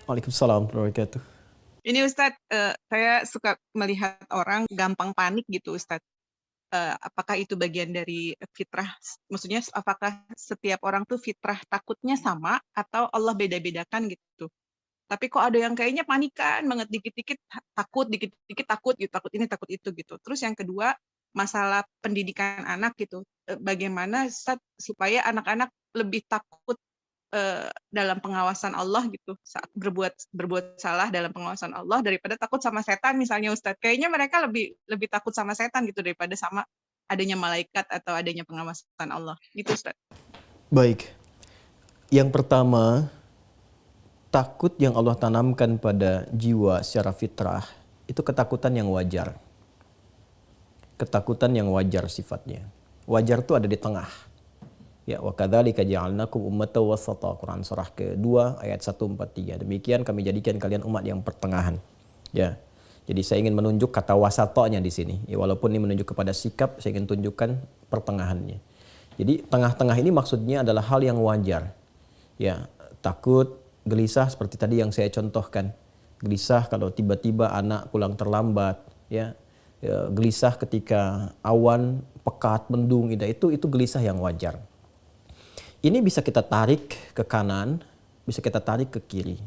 Waalaikumsalam warahmatullahi wabarakatuh. Ini Ustadz, saya suka melihat orang gampang panik gitu Ustadz. Apakah itu bagian dari fitrah? Maksudnya apakah setiap orang tuh fitrah takutnya sama atau Allah beda-bedakan gitu? Tapi kok ada yang kayaknya panikan banget, dikit-dikit takut, dikit-dikit takut gitu, takut ini, takut itu gitu. Terus yang kedua, masalah pendidikan anak gitu. Bagaimana Ustadz supaya anak-anak lebih takut dalam pengawasan Allah gitu, saat berbuat salah dalam pengawasan Allah daripada takut sama setan misalnya Ustadz. Kayaknya mereka lebih lebih takut sama setan gitu daripada sama adanya malaikat atau adanya pengawasan Allah. Gitu Ustadz. Baik, yang pertama, takut yang Allah tanamkan pada jiwa secara fitrah itu ketakutan yang wajar. Ketakutan yang wajar sifatnya. Wajar itu ada di tengah. Ya, wa kadzalika ja'alnakum ummatan wasata. Quran surah ke-2 ayat 143. Demikian kami jadikan kalian umat yang pertengahan. Ya. Jadi saya ingin menunjuk kata wasatanya di sini. Ya, walaupun ini menunjuk kepada sikap, saya ingin tunjukkan pertengahannya. Jadi tengah-tengah ini maksudnya adalah hal yang wajar. Ya, takut, gelisah seperti tadi yang saya contohkan. Gelisah kalau tiba-tiba anak pulang terlambat, ya. Ya, gelisah ketika awan pekat, mendung, itu gelisah yang wajar. Ini bisa kita tarik ke kanan, bisa kita tarik ke kiri.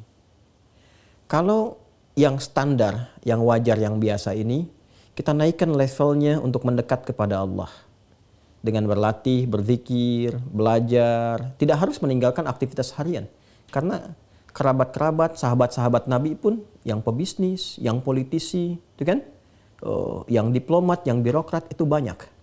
Kalau yang standar, yang wajar, yang biasa ini, kita naikkan levelnya untuk mendekat kepada Allah. Dengan berlatih, berzikir, belajar, tidak harus meninggalkan aktivitas harian. Karena kerabat-kerabat, sahabat-sahabat Nabi pun yang pebisnis, yang politisi, itu kan? Yang diplomat, yang birokrat itu banyak.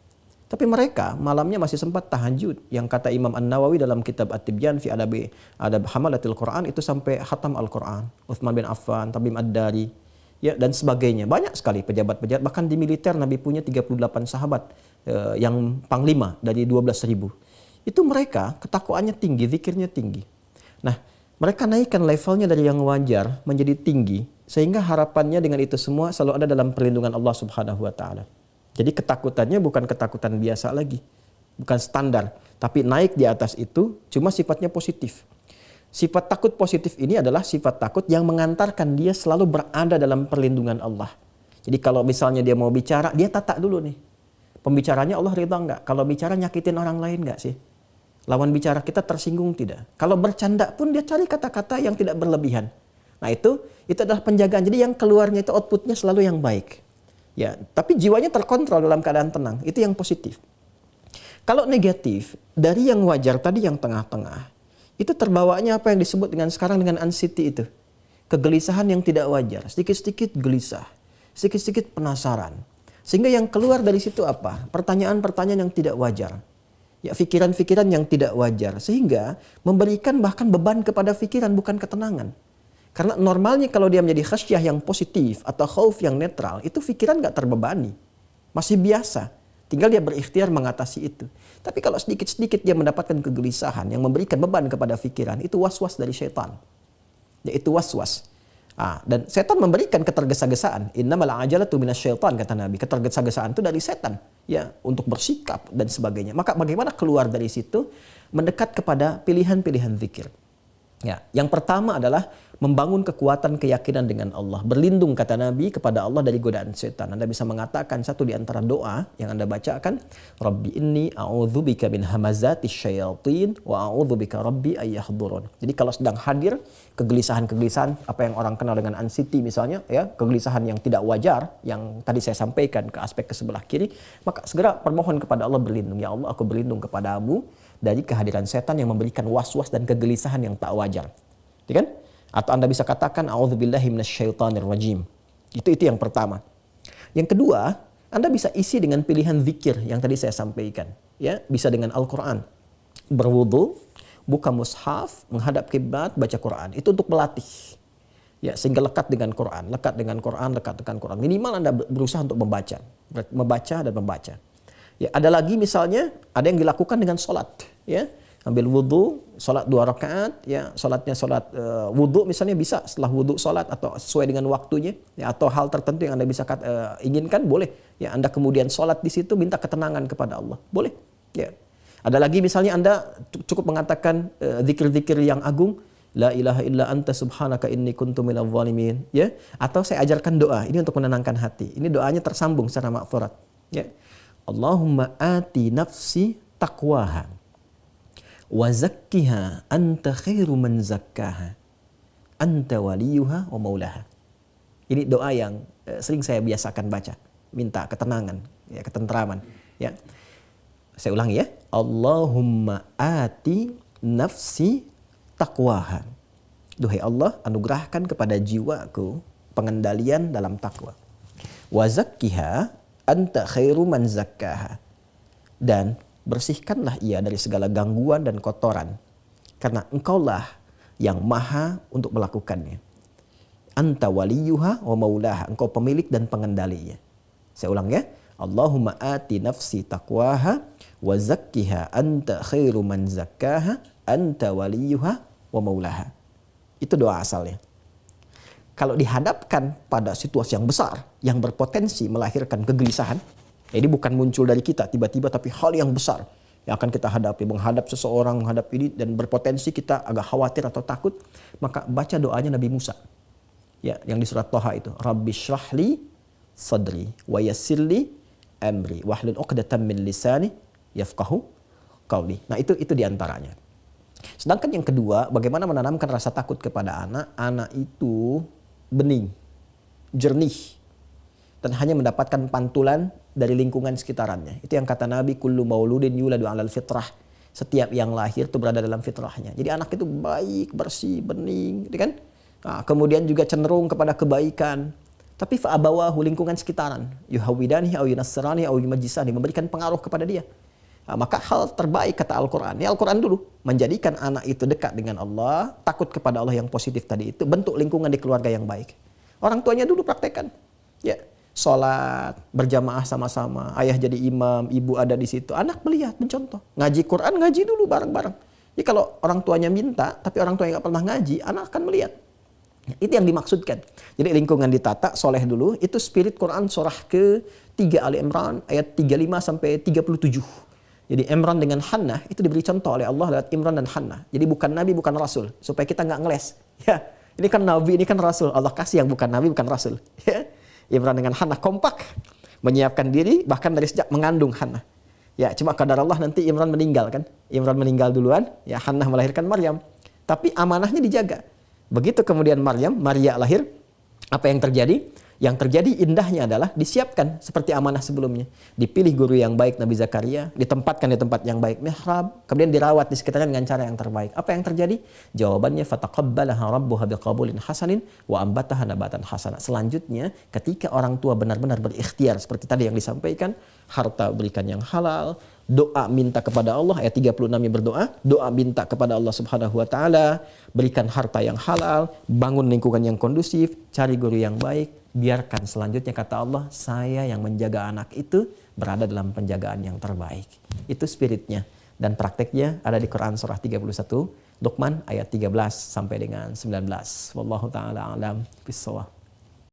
Tapi mereka malamnya masih sempat tahajud. Yang kata Imam An-Nawawi dalam kitab At-Tibyan fi Adab Hamalatil Quran itu sampai khatam Al-Quran. Uthman bin Affan, Tamim Ad-Dari, ya, dan sebagainya. Banyak sekali pejabat-pejabat. Bahkan di militer Nabi punya 38 sahabat yang panglima dari 12.000. Itu mereka ketakwaannya tinggi, zikirnya tinggi. Nah, mereka naikkan levelnya dari yang wajar menjadi tinggi. Sehingga harapannya dengan itu semua selalu ada dalam perlindungan Allah Subhanahu wa Ta'ala. Jadi ketakutannya bukan ketakutan biasa lagi, bukan standar, tapi naik di atas itu, cuma sifatnya positif. Sifat takut positif ini adalah sifat takut yang mengantarkan dia selalu berada dalam perlindungan Allah. Jadi kalau misalnya dia mau bicara, dia tata dulu nih. Pembicaranya Allah ridha nggak? Kalau bicara nyakitin orang lain nggak sih? Lawan bicara kita tersinggung tidak? Kalau bercanda pun dia cari kata-kata yang tidak berlebihan. Nah itu adalah penjagaan. Jadi yang keluarnya itu outputnya selalu yang baik. Ya, tapi jiwanya terkontrol dalam keadaan tenang. Itu yang positif. Kalau negatif, dari yang wajar tadi yang tengah-tengah, itu terbawanya apa yang disebut dengan sekarang dengan anxiety itu. Kegelisahan yang tidak wajar. Sedikit-sedikit gelisah. Sedikit-sedikit penasaran. Sehingga yang keluar dari situ apa? Pertanyaan-pertanyaan yang tidak wajar. Ya, pikiran-pikiran yang tidak wajar. Sehingga memberikan bahkan beban kepada pikiran, bukan ketenangan. Karena normalnya kalau dia menjadi khasyah yang positif atau khauf yang netral, itu pikiran nggak terbebani. Masih biasa. Tinggal dia berikhtiar mengatasi itu. Tapi kalau sedikit-sedikit dia mendapatkan kegelisahan yang memberikan beban kepada pikiran, itu was-was dari syaitan. Yaitu was-was. Dan setan memberikan ketergesa-gesaan. Innamal ajalatu minasyaitan, kata Nabi. Ketergesa-gesaan itu dari setan. Ya, untuk bersikap dan sebagainya. Maka bagaimana keluar dari situ? Mendekat kepada pilihan-pilihan zikir. Ya, yang pertama adalah membangun kekuatan keyakinan dengan Allah. Berlindung, kata Nabi, kepada Allah dari godaan setan. Anda bisa mengatakan satu di antara doa yang Anda bacakan, Rabbi inni a'udzubika min hamazatis syayatin wa a'udzubika rabbi ayyahdurun. Jadi kalau sedang hadir kegelisahan-kegelisahan, apa yang orang kenal dengan anxiety misalnya, ya, kegelisahan yang tidak wajar, yang tadi saya sampaikan ke aspek ke sebelah kiri, maka segera permohon kepada Allah berlindung. Ya Allah, aku berlindung kepadamu dari kehadiran setan yang memberikan was-was dan kegelisahan yang tak wajar. Ya kan? Atau Anda bisa katakan a'udzubillahi minasyaitonir rajim. Itu yang pertama. Yang kedua, Anda bisa isi dengan pilihan zikir yang tadi saya sampaikan, ya, bisa dengan Al-Qur'an. Berwudu, buka mushaf, menghadap kiblat, baca Quran. Itu untuk melatih. Ya, sehingga lekat dengan Quran, lekat dengan Quran, lekat dengan Quran. Minimal Anda berusaha untuk membaca dan membaca. Ya, ada lagi misalnya ada yang dilakukan dengan sholat, ya. Ambil wudu, sholat 2 rakaat, ya, sholatnya sholat wudu misalnya bisa setelah wudu sholat atau sesuai dengan waktunya, ya, atau hal tertentu yang Anda bisa inginkan, boleh, ya, Anda kemudian sholat di situ minta ketenangan kepada Allah, boleh, ya. Ada lagi misalnya Anda cukup mengatakan zikir-zikir yang agung, La ilaha illa anta subhanaka inni kuntu minadh dhalimin, ya. Atau saya ajarkan doa ini untuk menenangkan hati. Ini doanya tersambung secara makfurat, ya. Allahumma ati nafsi taqwaha wa zakkiha anta khairu man zakkaha anta waliyuha wa maulaha. Ini doa yang sering saya biasakan baca, minta ketenangan, ya, ketentraman, ya. Saya ulangi ya. Allahumma ati nafsi taqwaha. Duhai Allah, anugerahkan kepada jiwaku pengendalian dalam takwa. Wa zakkiha anta khairu man zakkaha. Dan bersihkanlah ia dari segala gangguan dan kotoran, karena engkaulah yang maha untuk melakukannya. Anta waliyuha wa maulaha. Engkau pemilik dan pengendalinya. Saya ulang ya. Allahumma ati nafsi taqwaha wa zakkiha anta khairu man zakkaha anta waliyuha wa maulaha. Itu doa asalnya. Kalau dihadapkan pada situasi yang besar yang berpotensi melahirkan kegelisahan, jadi bukan muncul dari kita tiba-tiba, tapi hal yang besar yang akan kita hadapi, menghadap seseorang, menghadap ini, dan berpotensi kita agak khawatir atau takut, maka baca doanya Nabi Musa, ya, yang di surat Thaha itu, Rabbi shrahli sadri wa yassirli amri wahlul 'uqdatam min lisani yafqahu qawli. Nah, itu diantaranya. Sedangkan yang kedua, bagaimana menanamkan rasa takut kepada anak. Anak itu bening, jernih, dan hanya mendapatkan pantulan dari lingkungan sekitarannya. Itu yang kata Nabi, kullu mauludin yuladu 'alal fitrah. Setiap yang lahir itu berada dalam fitrahnya. Jadi anak itu baik, bersih, bening, gitu kan? Nah, kemudian juga cenderung kepada kebaikan. Tapi fa'abawahu, lingkungan sekitaran, yuhawidani au yunassirani au yumajjisani, memberikan pengaruh kepada dia. Nah, maka hal terbaik kata Al-Quran, ya Al-Quran dulu, menjadikan anak itu dekat dengan Allah, takut kepada Allah yang positif tadi itu, bentuk lingkungan di keluarga yang baik. Orang tuanya dulu praktekkan, ya, sholat berjamaah sama-sama, ayah jadi imam, ibu ada di situ, anak melihat, mencontoh. Ngaji Quran, ngaji dulu bareng-bareng. Jadi kalau orang tuanya minta, tapi orang tuanya nggak pernah ngaji, anak akan melihat. Itu yang dimaksudkan. Jadi lingkungan ditata, soleh dulu. Itu spirit Quran surah ke-3 Ali Imran ayat 35 sampai 37. Jadi Imran dengan Hannah itu diberi contoh oleh Allah lewat Imran dan Hannah. Jadi bukan Nabi, bukan Rasul. Supaya kita nggak ngeles. Ya, ini kan Nabi, ini kan Rasul. Allah kasih yang bukan Nabi, bukan Rasul. Ya. Imran dengan Hannah kompak. Menyiapkan diri bahkan dari sejak mengandung Hannah. Ya, cuma kadar Allah nanti Imran meninggal kan. Imran meninggal duluan. Ya, Hannah melahirkan Maryam. Tapi amanahnya dijaga. Begitu kemudian Maria lahir, apa yang terjadi? Yang terjadi indahnya adalah disiapkan seperti amanah sebelumnya. Dipilih guru yang baik Nabi Zakaria, ditempatkan di tempat yang baik mihrab, kemudian dirawat di sekitarnya dengan cara yang terbaik. Apa yang terjadi? Jawabannya fataqabbalaha rabbuha biqabulin hasanin wa ambataha nabatan hasana. Selanjutnya, ketika orang tua benar-benar berikhtiar seperti tadi yang disampaikan, harta berikan yang halal, doa minta kepada Allah, ayat 36-nya berdoa, doa minta kepada Allah Subhanahu wa taala, berikan harta yang halal, bangun lingkungan yang kondusif, cari guru yang baik, biarkan selanjutnya kata Allah, saya yang menjaga anak itu berada dalam penjagaan yang terbaik. Itu spiritnya dan prakteknya ada di Quran surah 31, Luqman ayat 13 sampai dengan 19. Wallahu taala alam bissawab.